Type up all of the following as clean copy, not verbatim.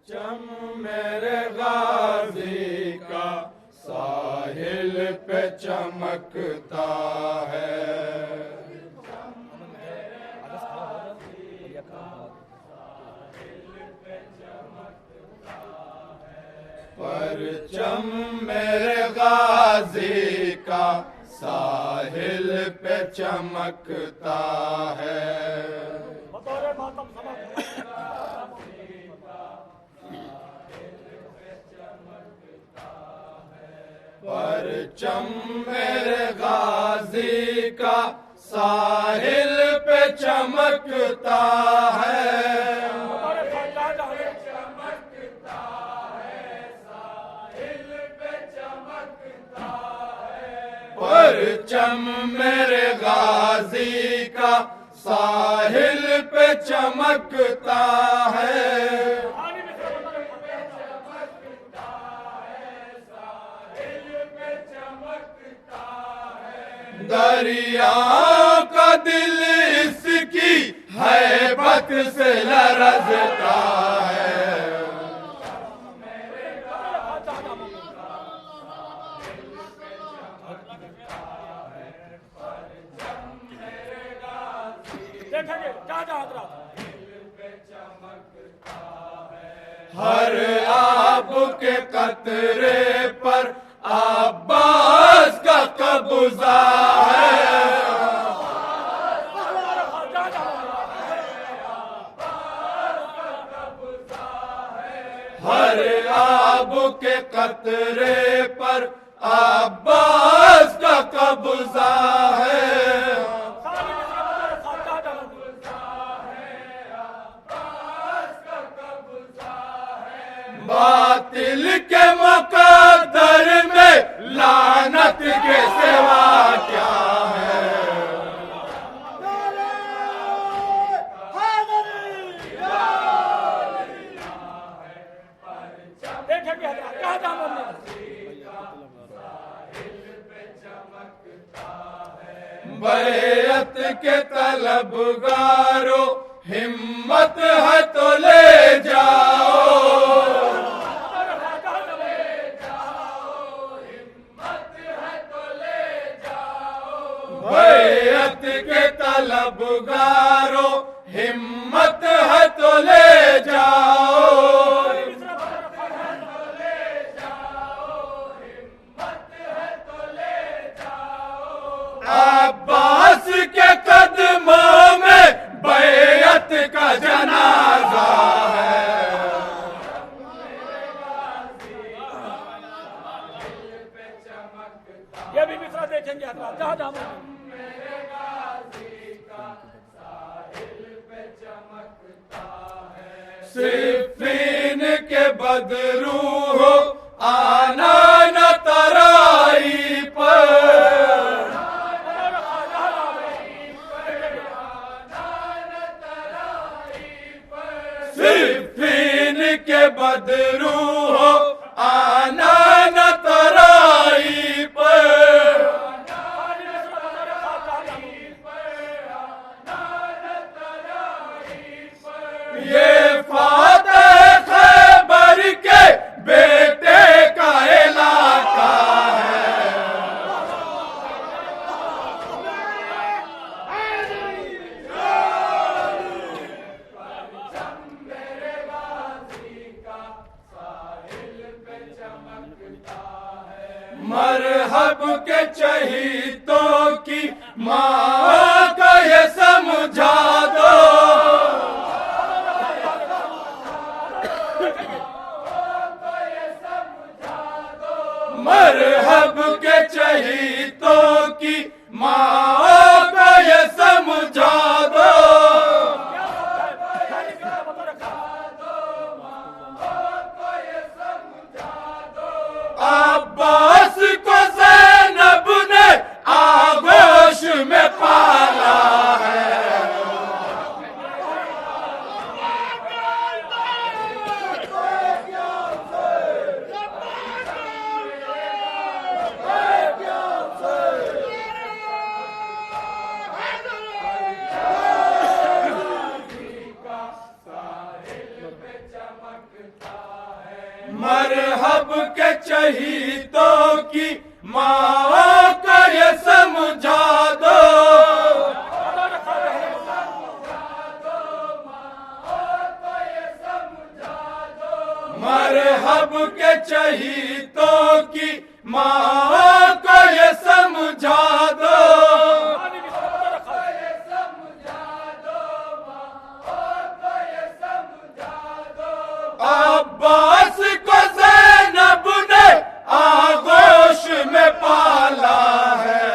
परचम मेरे गाजी का साहिल पे चमकता है। परचम मेरे गाजी का साहिल पे चमकता है। परचम मेरे गाजी का साहिल पे चमकता है। परचम मेरे गाजी का साहिल पे चमकता है। दरिया का दिल इसकी हैबत से लरजता है। हर आब के कतरे पर अब्बास का कब्जा है। हर आब के कतरे पर अब्बास का कब्जा है। बातिल के मुकद्दर में लानत के सिवा क्या है। बैअत के तलबगारो हिम्मत है तो ले जाओ। बैअत के तलबगारो हिम्मत है तो ले जाओ। अब्बास के कदमों में बैअत का जनाजा है। ये भी मित्रा देखेंगे जहाँ सिफ़ीन के बदरू हो आना न तराई पर। सिफ़ीन के बदरू हो आना न तराई पर। ये फातह खैबर के बेटे का इलाका है। मरहब के चहीतों की माँ का ये समझा दो। मरहब के चहीतों की माँ का ये समझा दो। अब्बास को ज़ैनब ने आगोश में पाला है। मरहब के चहीतों की माओ को ये समझा दो। मरहब के चहीतों की माओ को ये समझा दो। अब्बास को ज़ैनब ने आगोश में पाला है।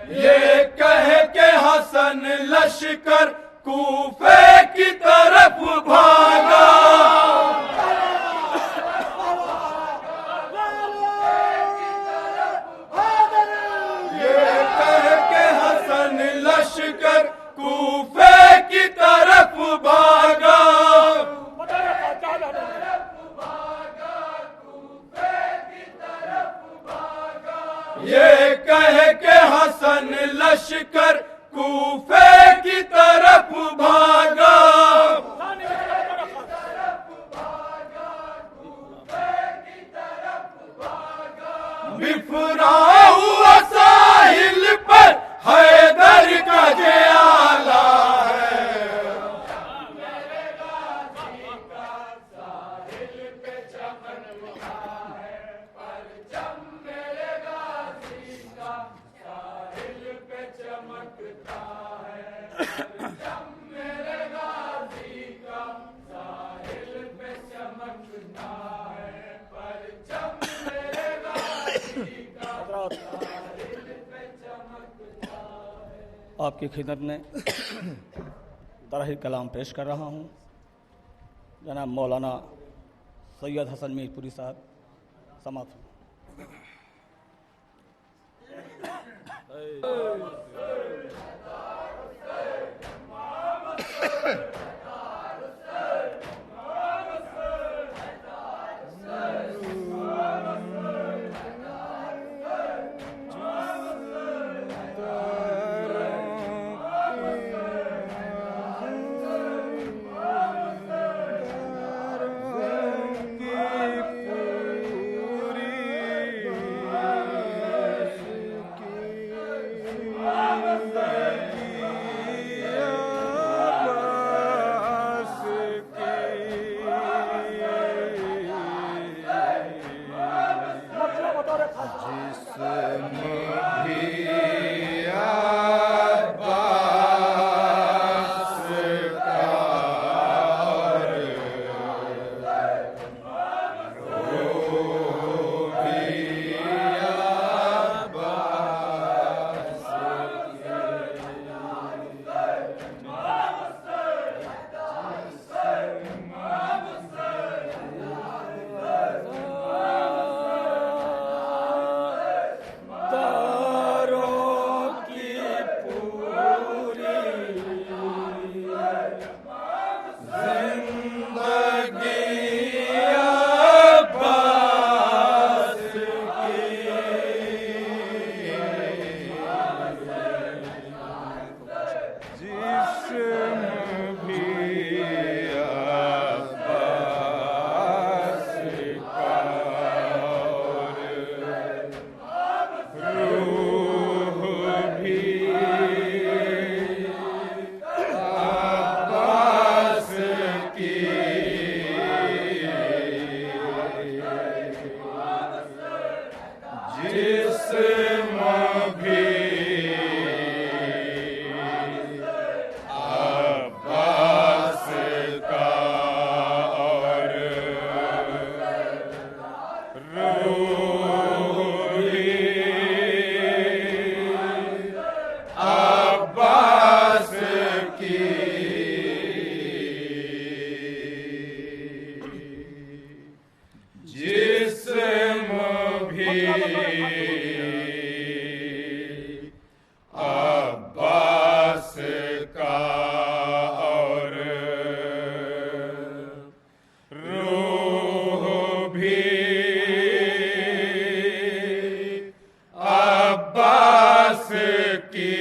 ये कह के हसन लश्कर कूफे की तरफ भागा। लश्कर कूफे की तरफ भागा। ये कह के हसन लश्कर कूफे की तरफ भागा। बिफरा हुआ साहिल पर हैदर का जयाला है। मेरे गाजी का साहिल पे चमकता है परचम। मेरे गाजी का साहिल पे चमकता है परचम। मेरे गाजी का साहिल पे चमकता है परचम। मेरे गाजी का आपकी खिदमत में तरह कलाम पेश कर रहा हूँ। जनाब मौलाना सैयद हसन मीरपुरी साहब समाप्त। Vamos! भी अब्बास की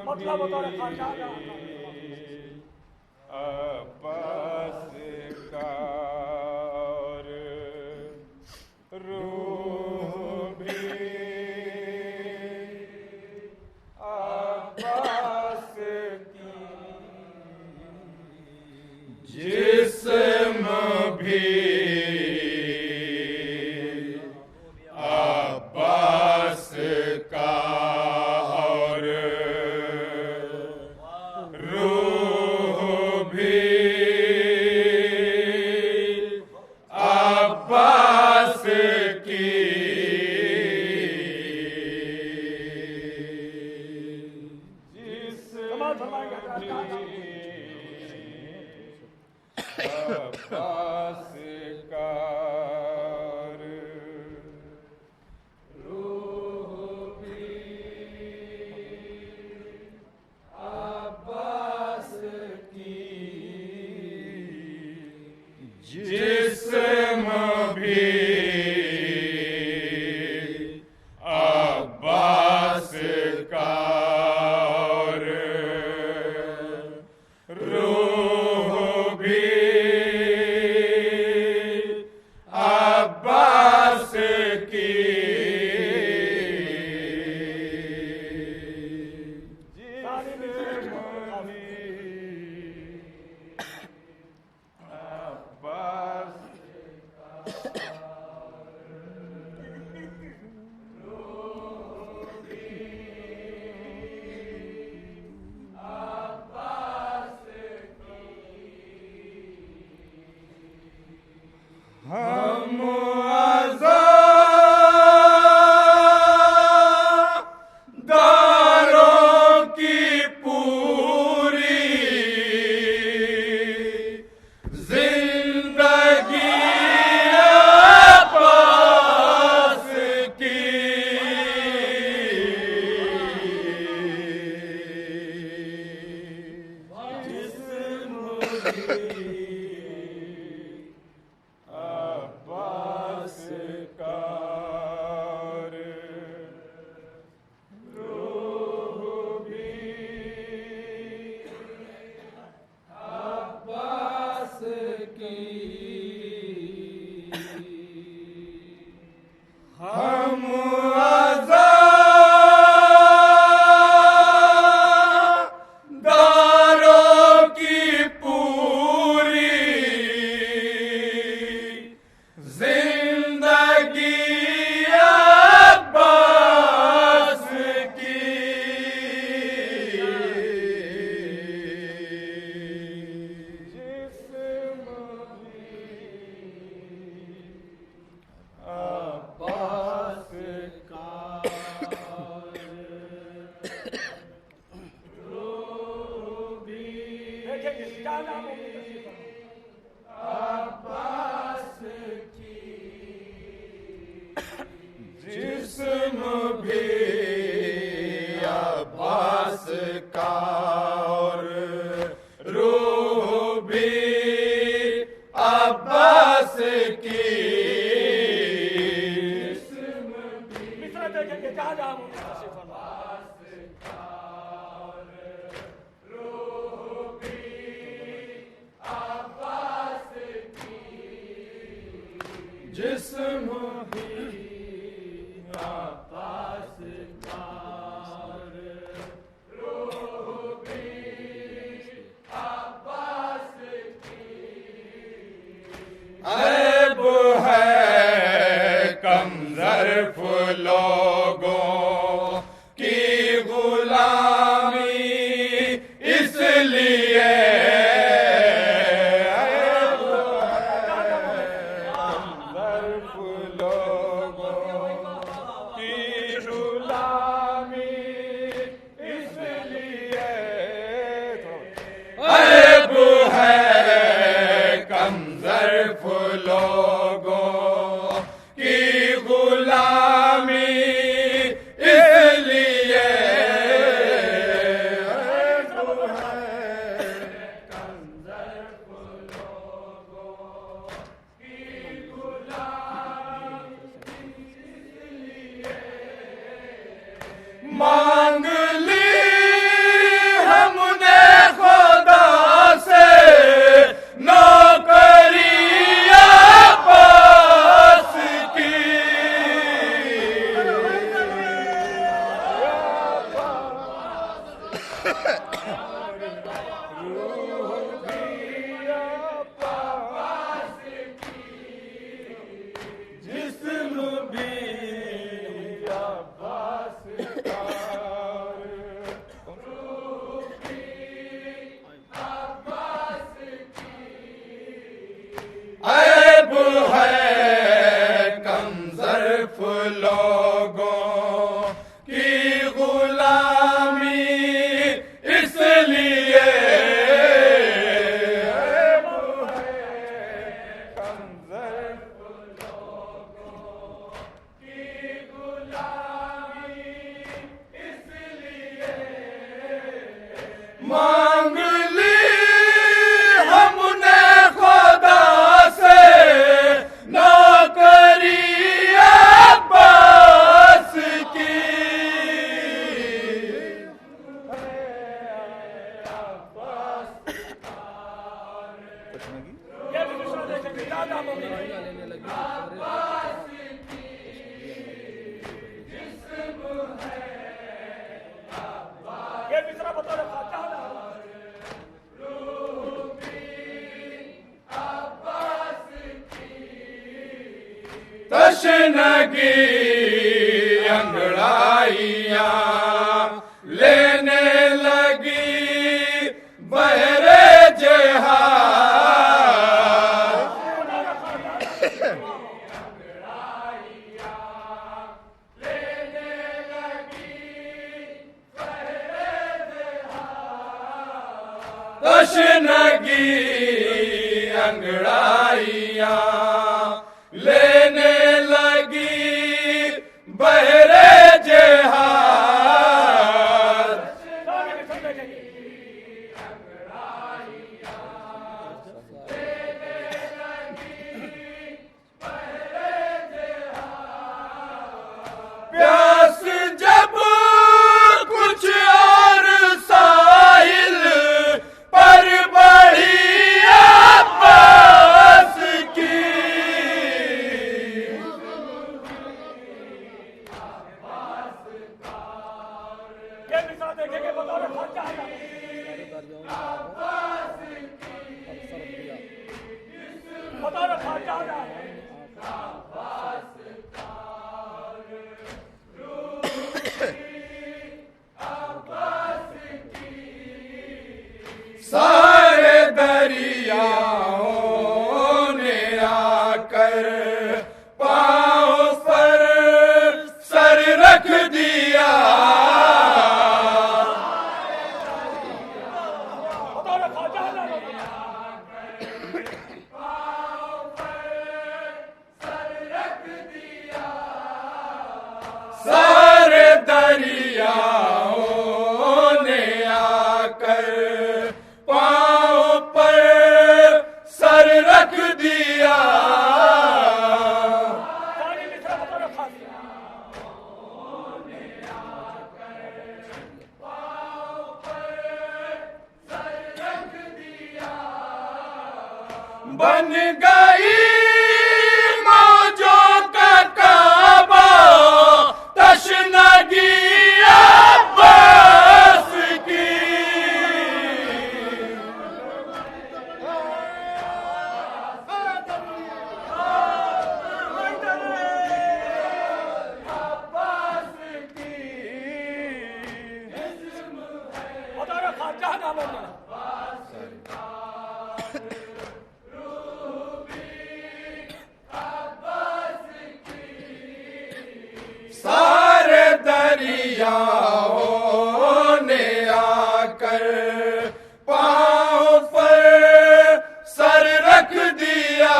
मतलब अब्बास का और रूह भी अब्बास की जिस्म भी अब्बास का और रूह भी अब्बास की अब्बास का रूह भी अब्बास की जिस्म भी अब्बास का और रूह भी अब्बास की हम आज़ादारों की पूरी जिंदगी अब्बास की अब्बास का और रूह भी अब्बास की हम आज़ादारों की पूरी जिंदगी अब्बास की जिस्म भी अब्बास का रूह भी अब्बास की जिस्म भी अब्बास का और रूह भी अब्बास की जिस्म भी देखेंगे जहाँ जहाँ जिस्म भी अब्बास का और रूह भी अब्बास की ऐब है कम ज़र्फ लोगों की गुलामी इसलिए लोगों की गुलामी रूह भी अब्बास की, जिस्म भी अब्बास का, रूह भी अब्बास की। ऐब है कमज़र्फ़ लोगों की गुलामी, इसलिए ऐब है कमज़र्फ़ लोगों की गुलामी, इसलिए मांग ली हमने खुदा से नौकरी अब्बास की। ये भी दूसरा देखेंगे, याद आप होंगे। ये दूसरा बता रहे फातिहा ना। तशनगी अंगड़ाइयाँ लेने लगी बहरे जहाज। तशनगी अंगड़ाइयाँ लेने लगी बहरे जहाज। प्यास जब कुछ और साहिल पर बढ़ी अब्बास की। ये दूसरा देखेंगे, बता रहे फातिहा ना। बता रहे फातिहा ना। सारे दरियाओं ने आकर पाँव पर सर रख दिया। बता रहे फातिहा ना। सारे दरियाओं ने आकर पाँव पर सर रख दिया। सारी दूसरा बता रहे फातिहा। बन गई मौजों का काबा तशनगी अब्बास की। अब्बास की बता रहे फातिहा ना बोलना। सारे दरियाओं ने आकर पाँव पर सर रख दिया।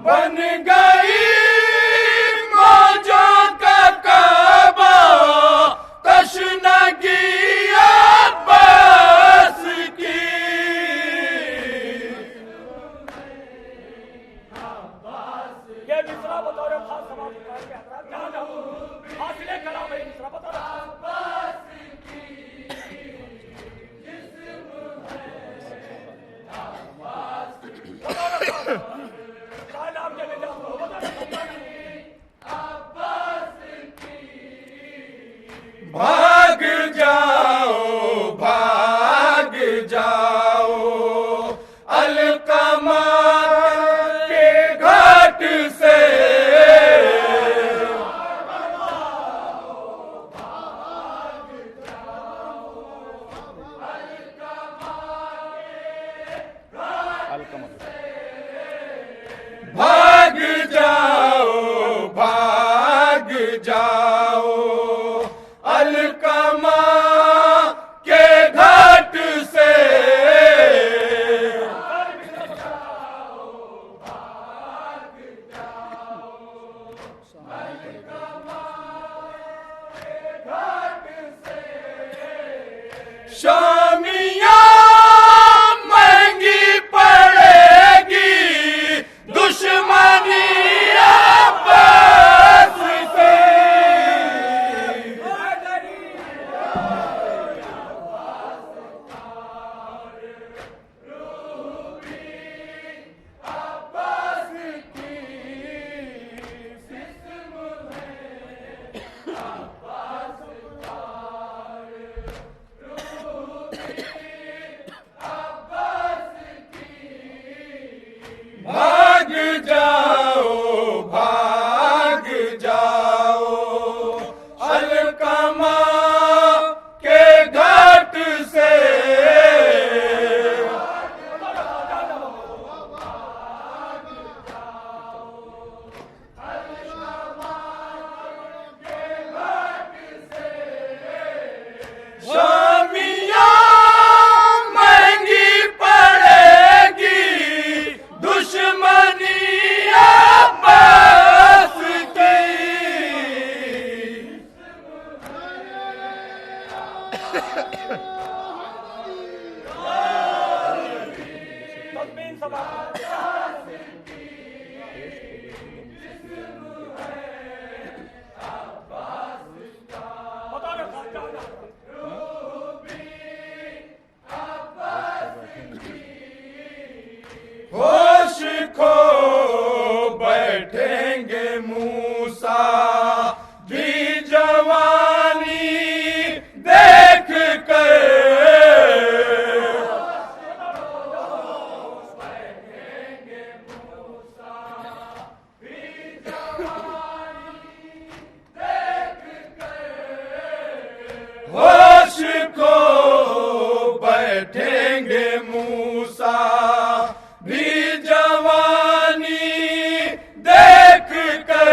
बन गई मौजों का काबा तशनगी अब्बास की। ये दूसरा बता रहे खास समाज के हजरात, जहाँ जाऊँ हासिले कलाम है। दूसरा बता रहे अलकमा के घाट से भाग जाओ, भाग जाओ, अलकमा के घाट से। शामिया महंगी पड़ेगी, दुश्मनी अब्बास से। अब्बास की सिस्म है, अब्बास भाग जाओ, भाग जाओ, अलकमा के घाट से। शामिया महंगी पड़ेगी, दुश्मनी अब्बास की। होश खो बैठेंगे मूसा भी जवानी देख कर। होश खो बैठेंगे मूसा भी जवानी देख कर।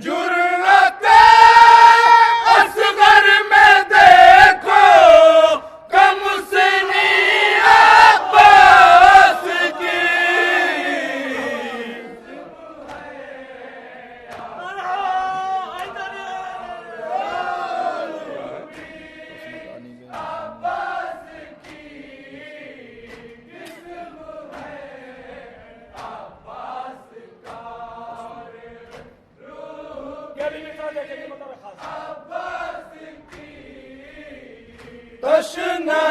जुर्रते असगर में देखो कमसनी अब्बास की।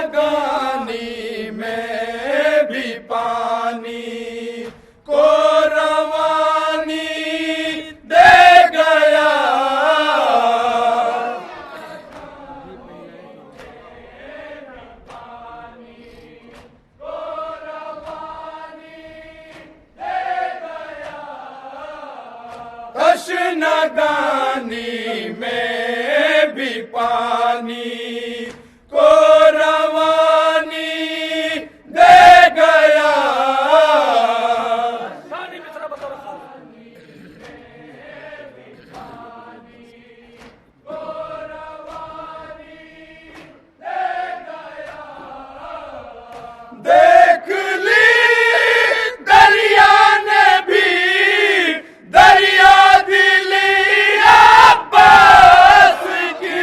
तशनगानी में भी पानी को रवानी दे गया। तशनगानी में भी पानी को रवानी दे गया। देख ली दरिया ने भी दरिया दिली अब्बास की।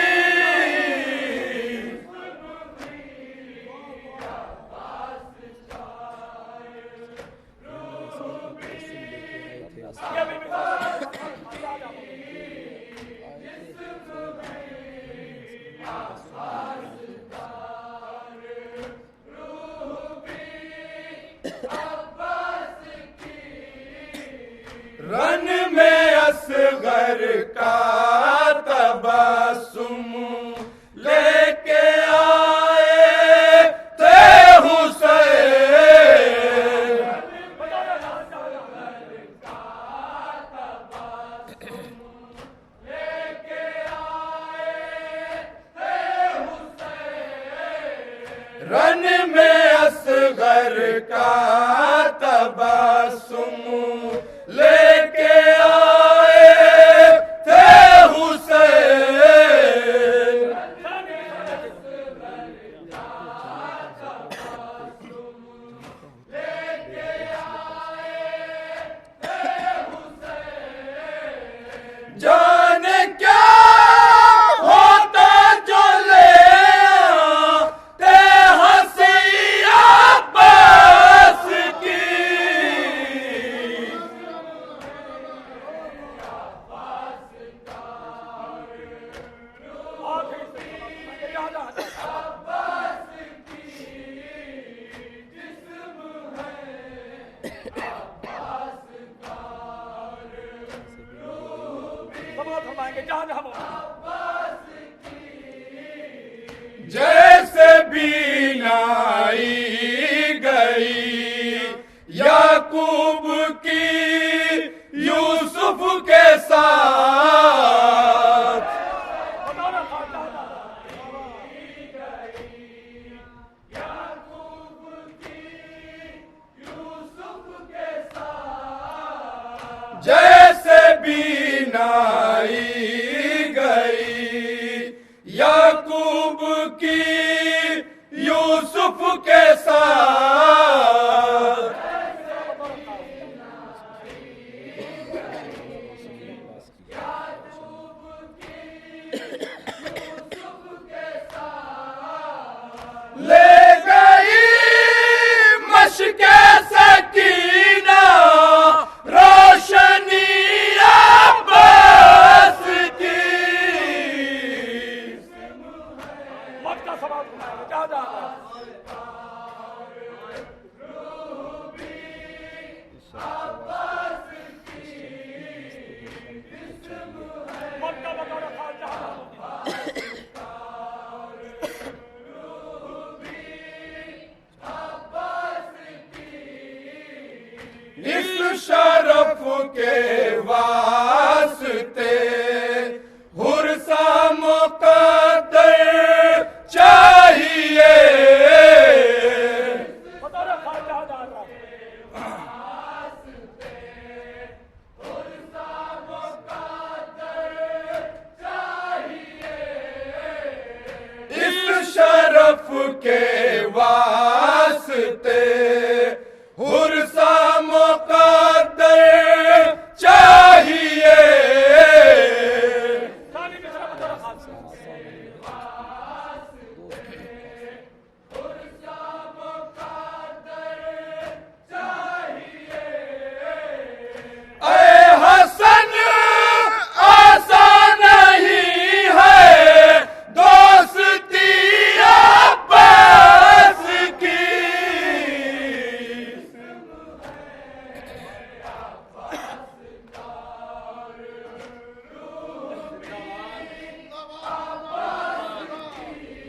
का तबस्सुम लेके आए थे हुसैन। जाने क्या होता जो ले आते हंसी अब्बास की। जैसे बीनाई गई याकूब की यूसुफ के साथ, जैसे बीनाई गई याकूब की यूसुफ के साथ। ले गई मशके सकीना रोशनी अब्बास की। इस शरफ के वास्ते हुर्सा मुक़द्दर चाहिए। इस शरफ के वास्ते हुर्सा मुक़द्दर चाहिए। हसन आसान नहीं है दोस्ती अब्बास की।